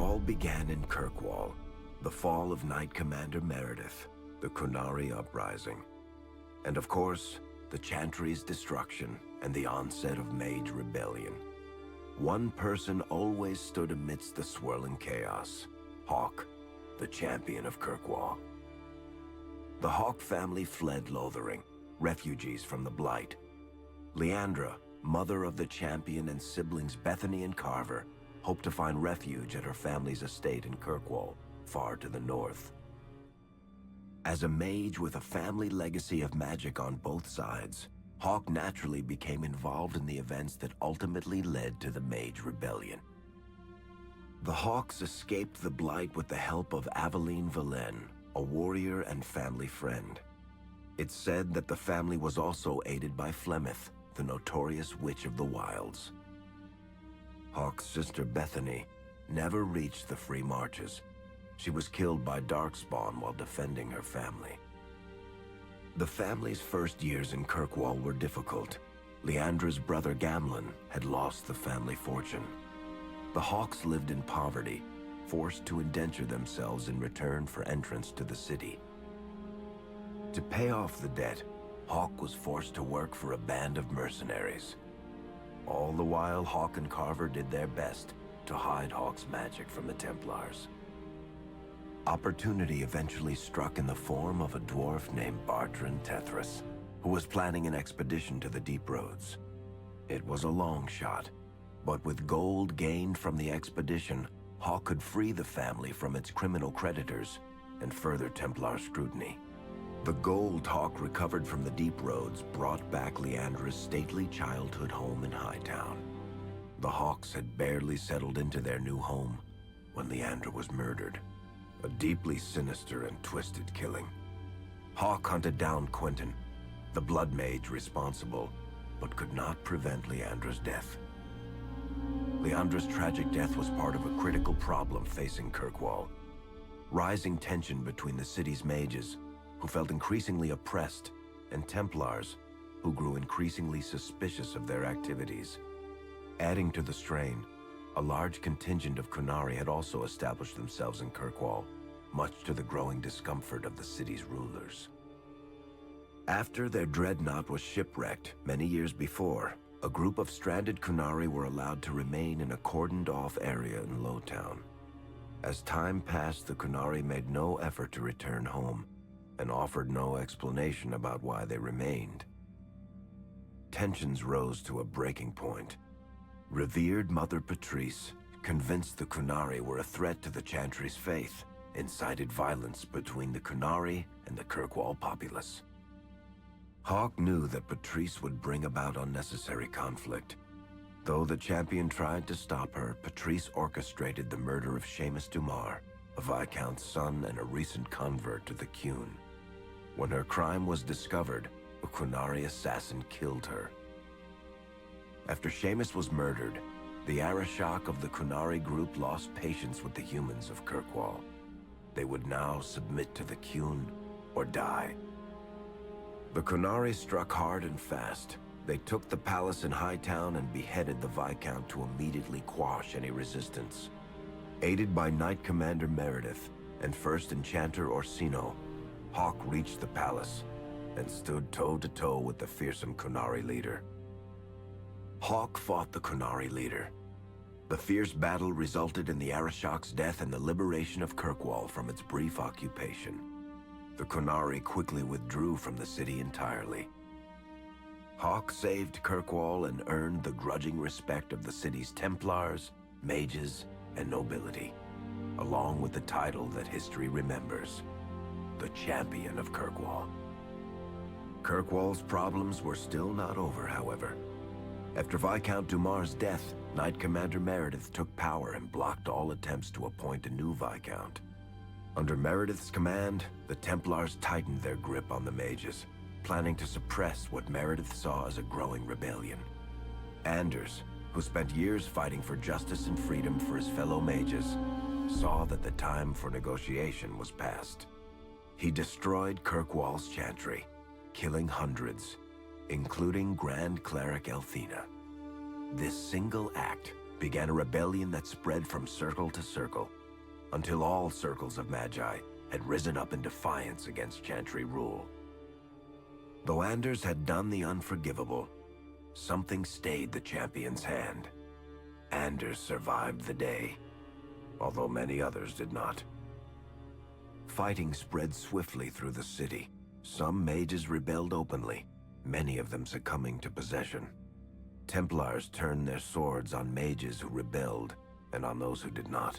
all began in Kirkwall, the fall of Knight Commander Meredith, the Qunari Uprising, and of course, the Chantry's destruction and the onset of Mage Rebellion. One person always stood amidst the swirling chaos: Hawke, the champion of Kirkwall. The Hawke family fled Lothering, refugees from the Blight. Leandra, mother of the champion, and siblings Bethany and Carver, hoped to find refuge at her family's estate in Kirkwall, far to the north. As a mage with a family legacy of magic on both sides, Hawke naturally became involved in the events that ultimately led to the Mage Rebellion. The Hawkes escaped the Blight with the help of Aveline Valenne, a warrior and family friend. It's said that the family was also aided by Flemeth, the notorious witch of the wilds. Hawke's sister Bethany never reached the Free Marches. She was killed by Darkspawn while defending her family. The family's first years in Kirkwall were difficult. Leandra's brother Gamlin had lost the family fortune. The Hawkes lived in poverty, forced to indenture themselves in return for entrance to the city. To pay off the debt, Hawke was forced to work for a band of mercenaries. All the while, Hawke and Carver did their best to hide Hawke's magic from the Templars. Opportunity eventually struck in the form of a dwarf named Bartran Tethras, who was planning an expedition to the Deep Roads. It was a long shot, but with gold gained from the expedition, Hawke could free the family from its criminal creditors and further Templar scrutiny. The gold Hawke recovered from the Deep Roads brought back Leandra's stately childhood home in Hightown. The Hawkes had barely settled into their new home when Leandra was murdered. A deeply sinister and twisted killing. Hawke hunted down Quentin, the blood mage responsible, but could not prevent Leandra's death. Leandra's tragic death was part of a critical problem facing Kirkwall: rising tension between the city's mages, who felt increasingly oppressed, and Templars, who grew increasingly suspicious of their activities. Adding to the strain, a large contingent of Qunari had also established themselves in Kirkwall, much to the growing discomfort of the city's rulers. After their dreadnought was shipwrecked many years before, a group of stranded Qunari were allowed to remain in a cordoned-off area in Lowtown. As time passed, the Qunari made no effort to return home, and offered no explanation about why they remained. Tensions rose to a breaking point. Revered Mother Patrice, convinced the Qunari were a threat to the Chantry's faith, incited violence between the Qunari and the Kirkwall populace. Hawke knew that Patrice would bring about unnecessary conflict. Though the champion tried to stop her, Patrice orchestrated the murder of Seamus Dumar, a Viscount's son and a recent convert to the Qun. When her crime was discovered, a Qunari assassin killed her. After Seamus was murdered, the Arishok of the Qunari group lost patience with the humans of Kirkwall. They would now submit to the Qun or die. The Qunari struck hard and fast. They took the palace in Hightown and beheaded the Viscount to immediately quash any resistance. Aided by Knight Commander Meredith and First Enchanter Orsino, Hawke reached the palace and stood toe-to-toe with the fearsome Qunari leader. Hawke fought the Qunari leader. The fierce battle resulted in the Arishok's death and the liberation of Kirkwall from its brief occupation. The Qunari quickly withdrew from the city entirely. Hawke saved Kirkwall and earned the grudging respect of the city's Templars, mages, and nobility, along with the title that history remembers: the Champion of Kirkwall. Kirkwall's problems were still not over, however. After Viscount Dumar's death, Knight Commander Meredith took power and blocked all attempts to appoint a new Viscount. Under Meredith's command, the Templars tightened their grip on the mages, planning to suppress what Meredith saw as a growing rebellion. Anders, who spent years fighting for justice and freedom for his fellow mages, saw that the time for negotiation was past. He destroyed Kirkwall's chantry, killing hundreds, including Grand Cleric Elthina. This single act began a rebellion that spread from circle to circle, until all circles of Magi had risen up in defiance against Chantry rule. Though Anders had done the unforgivable, something stayed the champion's hand. Anders survived the day, although many others did not. Fighting spread swiftly through the city. Some mages rebelled openly, many of them succumbing to possession. Templars turned their swords on mages who rebelled and on those who did not.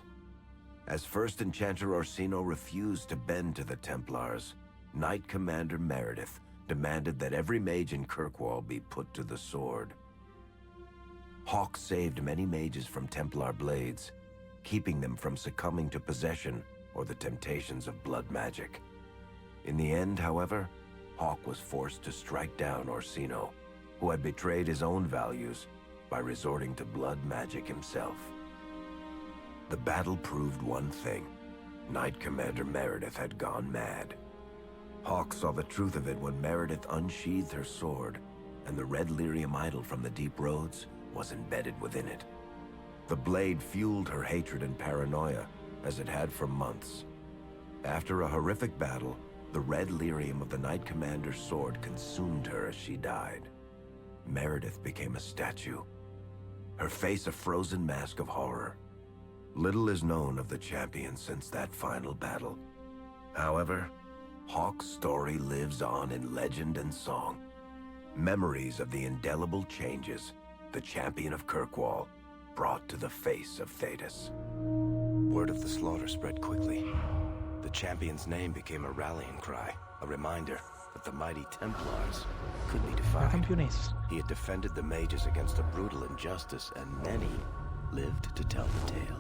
As First Enchanter Orsino refused to bend to the Templars, Knight Commander Meredith demanded that every mage in Kirkwall be put to the sword. Hawke saved many mages from Templar blades, keeping them from succumbing to possession or the temptations of blood magic. In the end, however, Hawke was forced to strike down Orsino, who had betrayed his own values by resorting to blood magic himself. The battle proved one thing: Knight Commander Meredith had gone mad. Hawke saw the truth of it when Meredith unsheathed her sword, and the red lyrium idol from the deep roads was embedded within it. The blade fueled her hatred and paranoia, as it had for months. After a horrific battle, the red lyrium of the Knight Commander's sword consumed her as she died. Meredith became a statue, her face a frozen mask of horror. Little is known of the champion since that final battle. However, Hawke's story lives on in legend and song. Memories of the indelible changes the champion of Kirkwall brought to the face of Thedas. Word of the slaughter spread quickly. The champion's name became a rallying cry, a reminder that the mighty Templars could be defied. Campiones. He had defended the mages against a brutal injustice, and many lived to tell the tale.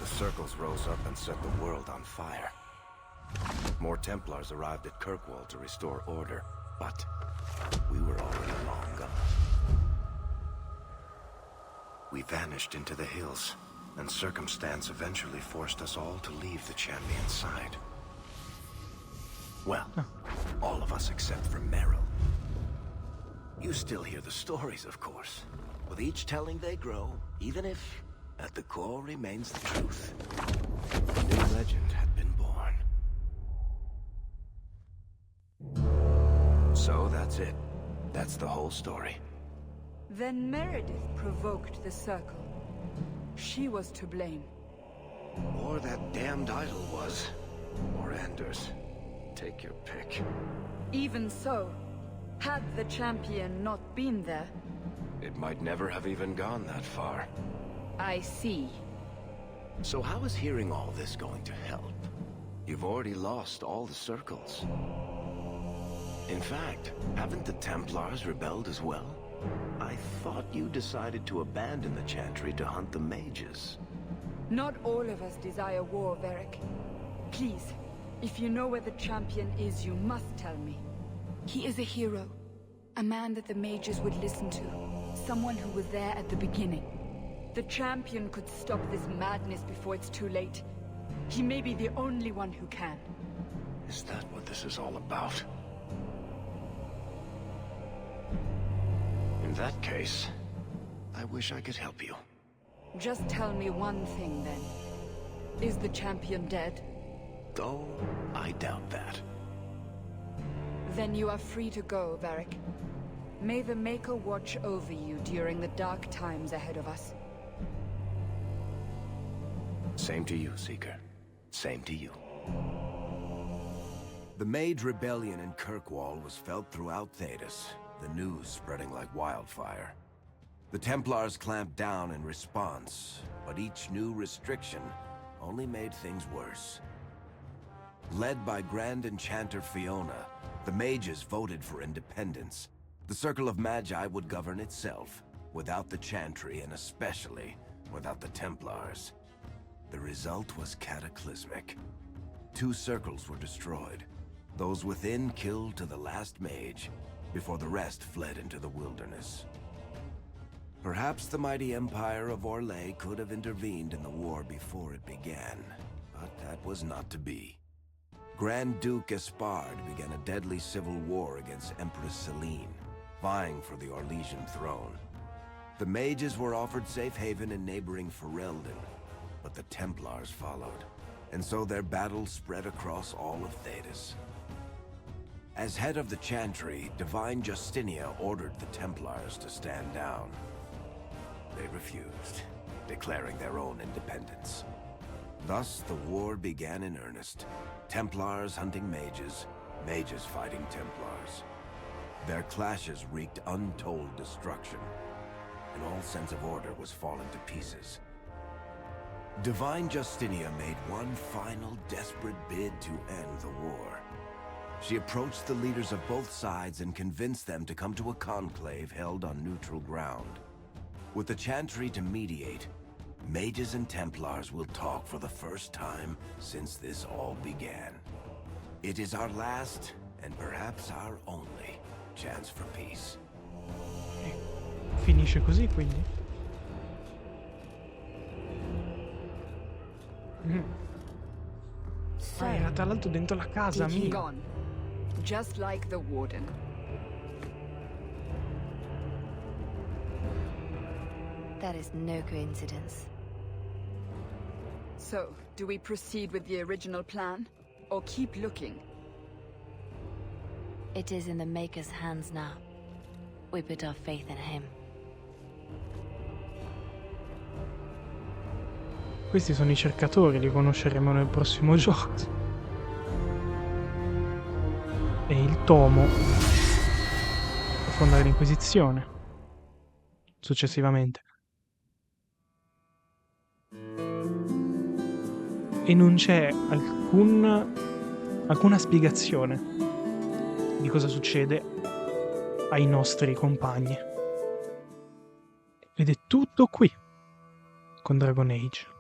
The circles rose up and set the world on fire. More Templars arrived at Kirkwall to restore order, but we were already long gone. We vanished into the hills, and circumstance eventually forced us all to leave the champion's side. Well, all of us except for Merrill. You still hear the stories, of course. With each telling they grow, even if, at the core, remains the truth. A new legend had been born. So that's it. That's the whole story. Then Meredith provoked the Circle. She was to blame. Or that damned idol was. Or Anders. Take your pick. Even so, had the champion not been there... It might never have even gone that far. I see. So how is hearing all this going to help? You've already lost all the circles. In fact, haven't the Templars rebelled as well? I thought you decided to abandon the Chantry to hunt the mages. Not all of us desire war, Varric. Please, if you know where the champion is, you must tell me. He is a hero. A man that the mages would listen to. Someone who was there at the beginning. The champion could stop this madness before it's too late. He may be the only one who can. Is that what this is all about? In that case, I wish I could help you. Just tell me one thing, then. Is the champion dead? Though, I doubt that. Then you are free to go, Varric. May the Maker watch over you during the dark times ahead of us. Same to you, Seeker. Same to you. The Mage Rebellion in Kirkwall was felt throughout Thedas, the news spreading like wildfire. The Templars clamped down in response, but each new restriction only made things worse. Led by Grand Enchanter Fiona, the mages voted for independence. The Circle of Magi would govern itself, without the Chantry and especially without the Templars. The result was cataclysmic. 2 circles were destroyed. Those within killed to the last mage, before the rest fled into the wilderness. Perhaps the mighty Empire of Orlais could have intervened in the war before it began, but that was not to be. Grand Duke Espard began a deadly civil war against Empress Celine, vying for the Orlesian throne. The mages were offered safe haven in neighboring Ferelden, but the Templars followed, and so their battle spread across all of Thedas. As head of the Chantry, Divine Justinia ordered the Templars to stand down. They refused, declaring their own independence. Thus, the war began in earnest. Templars hunting mages, mages fighting Templars. Their clashes wreaked untold destruction, and all sense of order was falling to pieces. Divine Justinia made one final desperate bid to end the war. She approached the leaders of both sides and convinced them to come to a conclave held on neutral ground. With the Chantry to mediate, mages and Templars will talk for the first time since this all began. It is our last, and perhaps our only, chance for peace. Finisce così, quindi? Era tra l'altro dentro la casa Taking mia. gone, just like the Warden. That is no coincidence. So, do we proceed with the original plan, or keep looking? It is in the Maker's hands now. We put our faith in him. Questi sono i cercatori, li conosceremo nel prossimo gioco. E il tomo per fondare l'Inquisizione. Successivamente. E non c'è alcuna spiegazione di cosa succede ai nostri compagni. Ed è tutto qui con Dragon Age.